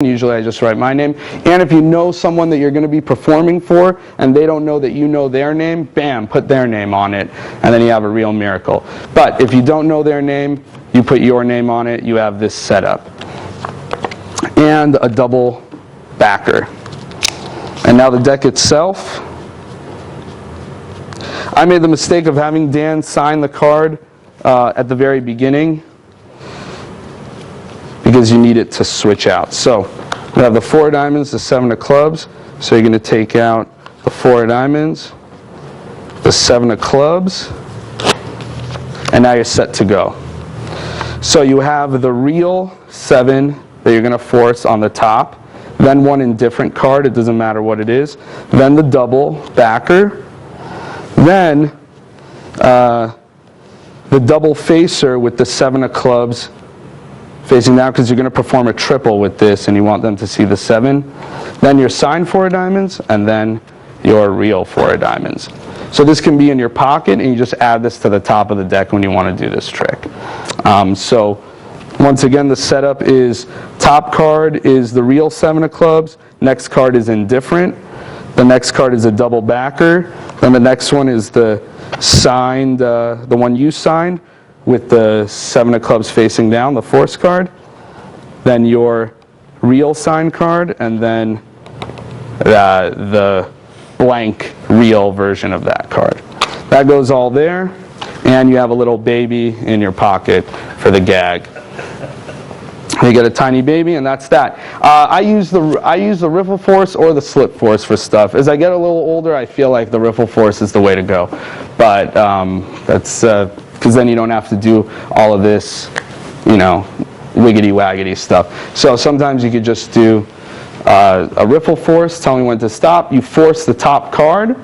Usually I just write my name. And if you know someone that you're going to be performing for and they don't know that you know their name, bam, put their name on it, and then you have a real miracle. But if you don't know their name, you put your name on it, you have this setup. And a double backer. And now the deck itself. I made the mistake of having Dan sign the card at the very beginning, because you need it to switch out. So we have the 4 of diamonds, the 7 of clubs. So you're going to take out the 4 of diamonds, the 7 of clubs, and now you're set to go. So you have the real 7 that you're going to force on the top, then one indifferent card, it doesn't matter what it is, then the double backer, then the double facer with the 7 of clubs facing down, because you're going to perform a triple with this and you want them to see the 7. Then your signed 4 of diamonds, and then your real 4 of diamonds. So this can be in your pocket, and you just add this to the top of the deck when you want to do this trick. So once again, the setup is top card is the real 7 of clubs, next card is indifferent, the next card is a double backer, then the next one is the signed, the one you signed, with the 7 of clubs facing down, the force card, then your real sign card, and then the blank real version of that card. That goes all there, and you have a little baby in your pocket for the gag. You get a tiny baby, and that's that. I use the riffle force or the slip force for stuff. As I get a little older, I feel like the riffle force is the way to go, but that's because then you don't have to do all of this, wiggity-waggity stuff. So sometimes you could just do a riffle force, tell me when to stop. You force the top card.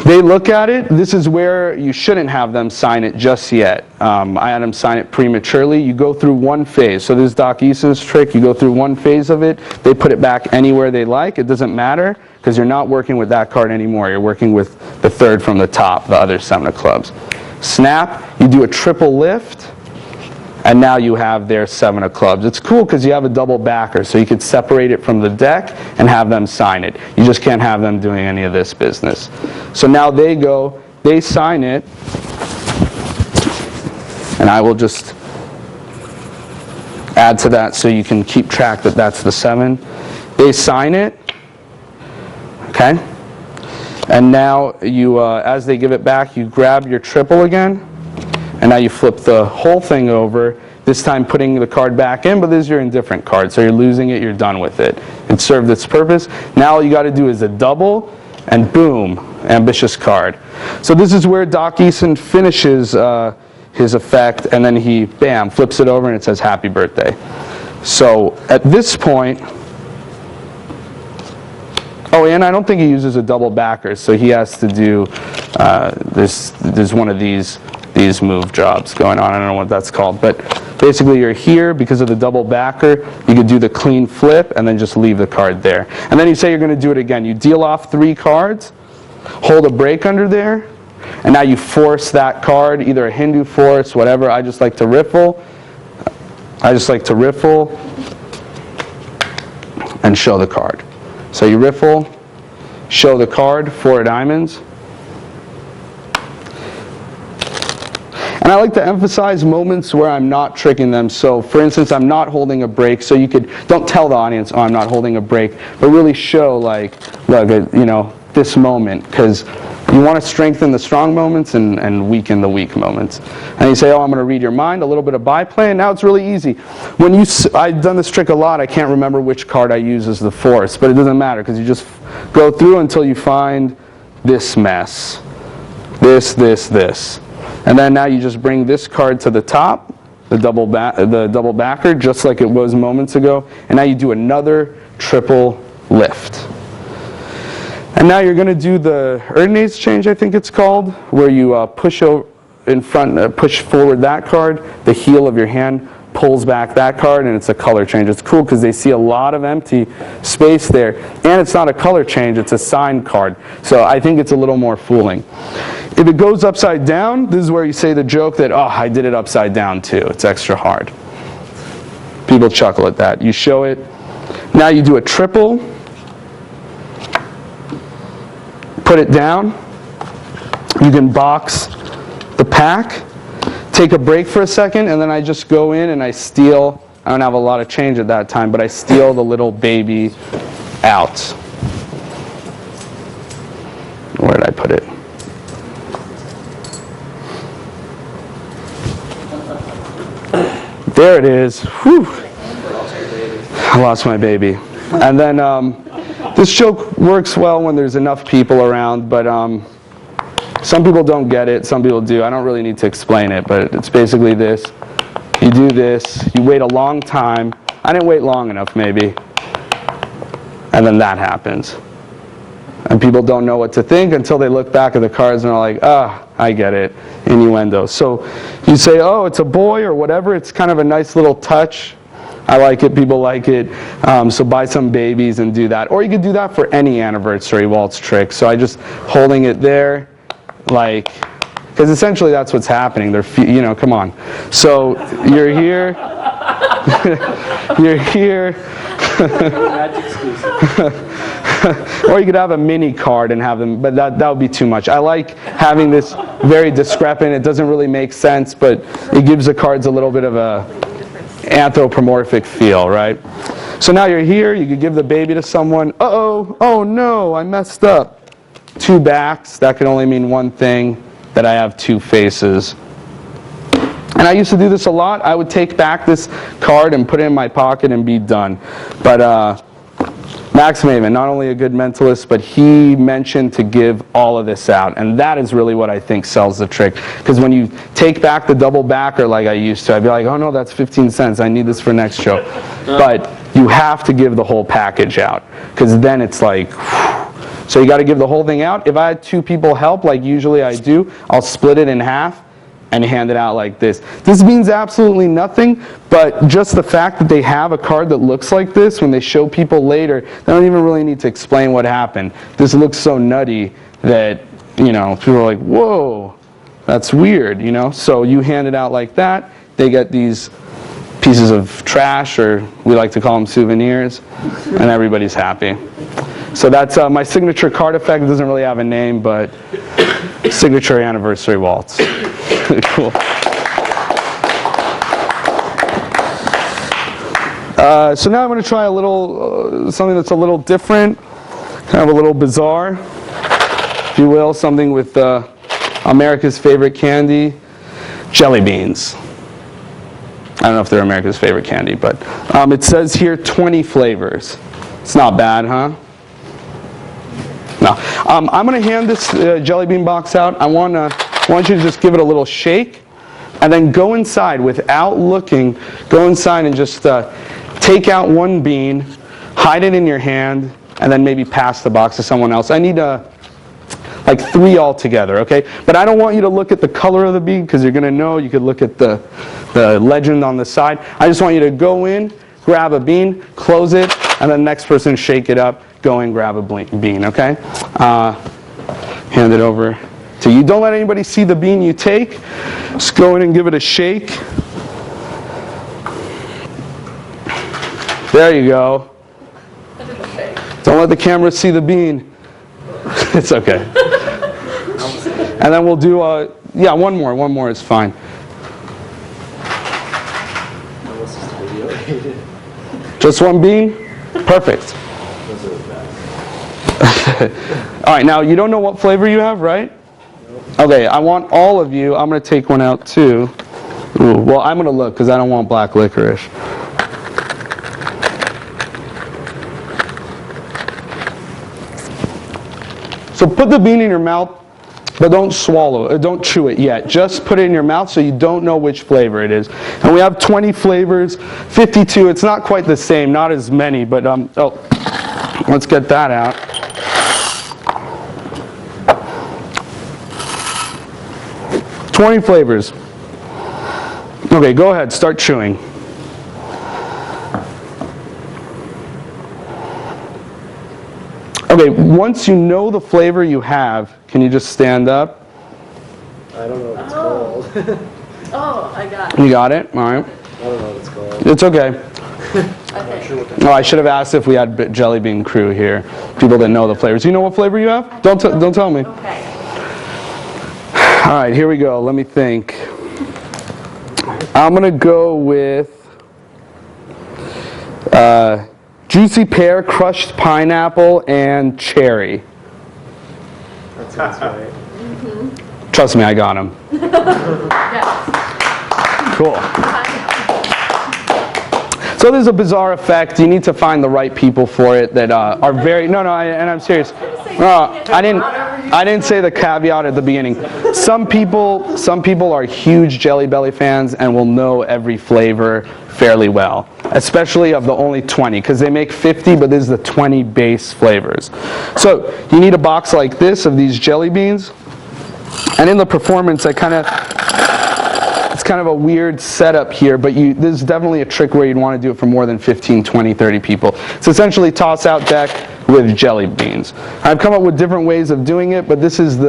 They look at it. This is where you shouldn't have them sign it just yet. I had them sign it prematurely. You go through one phase. So this is Doc Eason's trick. You go through one phase of it. They put it back anywhere they like. It doesn't matter, because you're not working with that card anymore. You're working with the third from the top, the other 7 of clubs. Snap, you do a triple lift, and now you have their 7 of clubs. It's cool because you have a double backer, so you could separate it from the deck and have them sign it. You just can't have them doing any of this business. So now they go, they sign it, and I will just add to that so you can keep track that that's the 7. They sign it. Okay, and now you, as they give it back, you grab your triple again, and now you flip the whole thing over, this time putting the card back in, but this is your indifferent card, so you're losing it, you're done with it. It served its purpose. Now all you got to do is a double, and boom, ambitious card. So this is where Doc Eason finishes his effect, and then he, bam, flips it over, and it says happy birthday. So at this point, oh, and I don't think he uses a double backer, so he has to do, there's one of these move jobs going on. I don't know what that's called, but basically you're here because of the double backer. You could do the clean flip and then just leave the card there. And then you say you're going to do it again. You deal off 3 cards, hold a break under there, and now you force that card, either a Hindu force, whatever. I just like to riffle. And show the card. So you riffle, show the card, 4 of diamonds. And I like to emphasize moments where I'm not tricking them. So for instance, I'm not holding a break. So you could, don't tell the audience, oh, I'm not holding a break, but really show like, look, this moment, because you want to strengthen the strong moments and weaken the weak moments. And you say, oh, I'm going to read your mind, a little bit of byplay, and now it's really easy. I've done this trick a lot. I can't remember which card I use as the force, but it doesn't matter, because you just go through until you find this mess. This. And then now you just bring this card to the top, the double backer, just like it was moments ago, and now you do another triple lift. And now you're going to do the Erdnase change, I think it's called, where you push forward that card, the heel of your hand pulls back that card, and it's a color change. It's cool because they see a lot of empty space there, and it's not a color change, it's a signed card. So I think it's a little more fooling. If it goes upside down, this is where you say the joke that, oh, I did it upside down too. It's extra hard. People chuckle at that. You show it. Now you do a triple. Put it down. You can box the pack. Take a break for a second, and then I just go in and I steal. I don't have a lot of change at that time, but I steal the little baby out. Where did I put it? There it is. Whew. I lost my baby. And then this joke works well when there's enough people around, but some people don't get it, some people do. I don't really need to explain it, but it's basically this. You do this, you wait a long time. I didn't wait long enough, maybe. And then that happens. And people don't know what to think until they look back at the cards and are like, ah, I get it, innuendo. So you say, oh, it's a boy or whatever. It's kind of a nice little touch. I like it, people like it. So buy some babies and do that. Or you could do that for any anniversary waltz trick. So I just holding it there, like, because essentially that's what's happening. They're, you know, come on. So you're here, you're here. Or you could have a mini card and have them, but that would be too much. I like having this very discrepant. It doesn't really make sense, but it gives the cards a little bit of a anthropomorphic feel, right? So now you're here. You could give the baby to someone. Uh-oh, oh no, I messed up. Two backs, that can only mean one thing, that I have two faces. And I used to do this a lot. I would take back this card and put it in my pocket and be done. But Max Maven, not only a good mentalist, but he mentioned to give all of this out. And that is really what I think sells the trick. Because when you take back the double backer like I used to, I'd be like, oh no, that's 15 cents. I need this for next show. But you have to give the whole package out. Because then it's like, whew. So you got to give the whole thing out. If I had two people help, like usually I do, I'll split it in half and hand it out like this. This means absolutely nothing, but just the fact that they have a card that looks like this, when they show people later, they don't even really need to explain what happened. This looks so nutty that, you know, people are like, whoa, that's weird, you know? So you hand it out like that, they get these pieces of trash, or we like to call them souvenirs, and everybody's happy. So that's my signature card effect. It doesn't really have a name, but signature anniversary waltz. Cool. So now I'm going to try a little, something that's a little different, kind of a little bizarre, if you will, something with America's favorite candy, jelly beans. I don't know if they're America's favorite candy, but it says here 20 flavors. It's not bad, huh? No. I'm going to hand this jelly bean box out. I want you to just give it a little shake, and then go inside without looking. Go inside and just take out one bean, hide it in your hand, and then maybe pass the box to someone else. I need like 3 altogether, okay? But I don't want you to look at the color of the bean, because you're going to know. You could look at the legend on the side. I just want you to go in, grab a bean, close it, and then the next person shake it up, go and grab a bean, okay? Hand it over to you. Don't let anybody see the bean you take. Just go in and give it a shake. There you go. Don't let the camera see the bean. It's okay. And then we'll do, yeah, one more is fine. Just one bean? Perfect. All right, now you don't know what flavor you have, right? Okay, I want all of you. I'm going to take one out too. Ooh, well, I'm going to look because I don't want black licorice. So put the bean in your mouth, but don't swallow it. Don't chew it yet. Just put it in your mouth so you don't know which flavor it is. And we have 20 flavors, 52. It's not quite the same, not as many, but oh, let's get that out. Twenty flavors. Okay, go ahead, start chewing. Okay, once you know the flavor you have, can you just stand up? I don't know what it's called. Oh, I got it. You got it? All right. I don't know what it's called. It's okay. Oh, I should have asked if we had Jelly Bean Crew here. People that know the flavors. You know what flavor you have? Don't tell me. Okay. All right, here we go. Let me think. I'm going to go with juicy pear, crushed pineapple, and cherry. That sounds right. Trust me, I got them. Yes. Cool. So there's a bizarre effect. You need to find the right people for it that are very. No, and I'm serious. No, I didn't say the caveat at the beginning. Some people are huge Jelly Belly fans and will know every flavor fairly well, especially of the only 20, because they make 50, but this is the 20 base flavors. So you need a box like this of these jelly beans, and in the performance, it's kind of a weird setup here, but this is definitely a trick where you'd want to do it for more than 15, 20, 30 people. It's essentially toss out deck with jelly beans. I've come up with different ways of doing it, but this is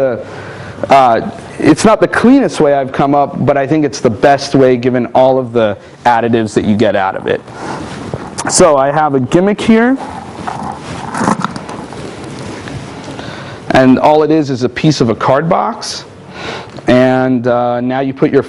it's not the cleanest way I've come up, but I think it's the best way given all of the additives that you get out of it. So I have a gimmick here, and all it is a piece of a card box, and now you put your